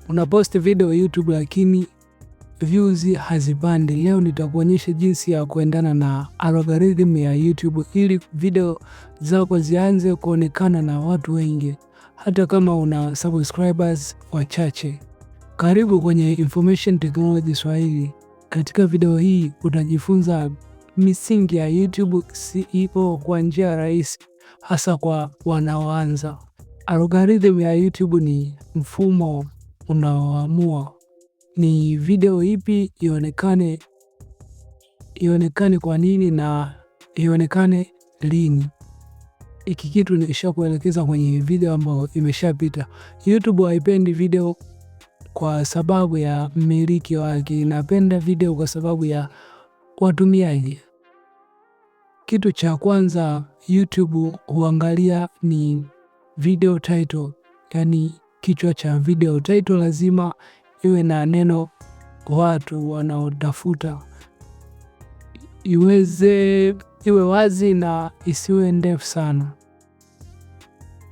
unapost video YouTube lakini views hazipandi. Leo nitakuonyesha jinsi ya kuendana na algorithm ya YouTube ili video zako zianze kuonekana na watu wengi hata kama una subscribers wachache. Karibu kwenye Information Technology Swahili. Katika video hii utajifunza misingi ya YouTube CEO kwa njia rahisi hasa kwa wanaoanza. Algorithm ya YouTube ni mfumo unaoamua ni video ipi ionekane kwa nini na ionekane lini. Hiki kitu nishakuelekeza kwenye video ambayo imeshapita. YouTube haipendi video kwa sababu ya mmiliki wake, inapenda video kwa sababu ya watumiaji. Kitu cha kwanza YouTube huangalia ni video title, yani kichwa cha video. Title lazima iwe na neno watu wanaotafuta, iwe wazi na isiwe ndefu sana.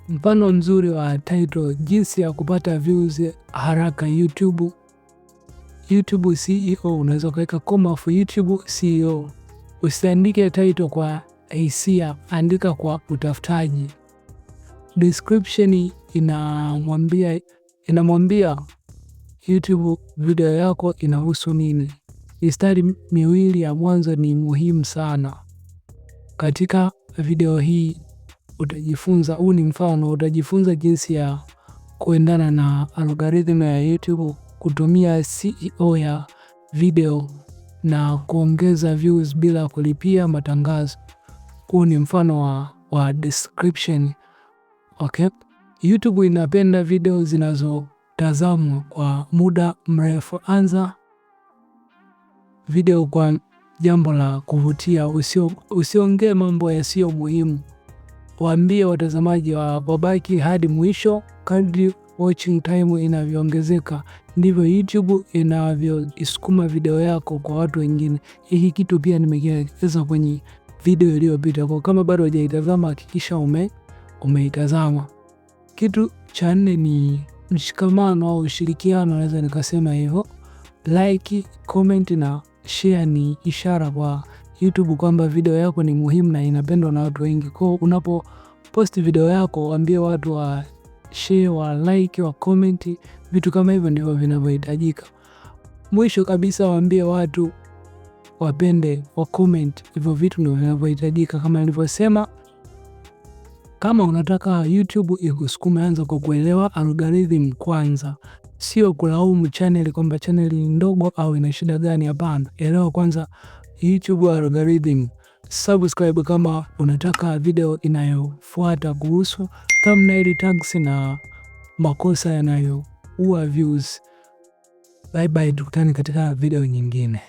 Mfano mzuri wa title: jinsi ya kupata views haraka YouTube CEO. Unaweza kuweka koma for YouTube CEO. Usiandike title kwa hisia, andika kwa utafutaji. Description inamwambia YouTube video yako inahusu nini. Mistari miwili ya mwanzo ni muhimu sana. Katika video hii huu ni mfano, utajifunza jinsi ya kuendana na algorithm ya YouTube, kutumia CEO ya video na kuongeza views bila kulipia matangazo. Huu ni mfano wa description. Okay. YouTube inapenda video zinazotazamwa kwa muda mrefu. Anza video kwa jambo la kuvutia, usiongee mambo yasiyo muhimu. Waambie watazamaji wabaki hadi mwisho. Kadri watching time inavyoongezeka ndivyo YouTube inavyoisukuma video yako kwa watu wengine. Hiki kitu pia nimekieleza kwenye video iliyopita, kwa kama bado hujaitazama hakikisha umeitazama. Kitu cha 4 ni mshikamano au ushirikiano, naweza nikasema hivyo. Like, comment na share ni ishara kwa YouTube kwamba video yako ni muhimu na inapendwa na watu wengi. Kwa unapo post video yako, waambie watu wa share, wa like, wa comment. Vitu kama hivyo ndivyo vinavyohitajika. Mwisho kabisa, waambie watu wapende, wa comment. Hivyo vitu ndivyo vinavyohitajika. Kama nilivyosema, kama unataka YouTube ikusukume, anza kwa kuelewa algorithm kwanza. Sio kulaumu channel kwamba channel ni ndogo au ina shida gani. Hapana, elewa kwanza YouTube algorithm. Subscribe kama unataka video inayofuata kuhusu thumbnail, tags na makosa yanayoua views. Bye bye, tukutane katika video nyingine.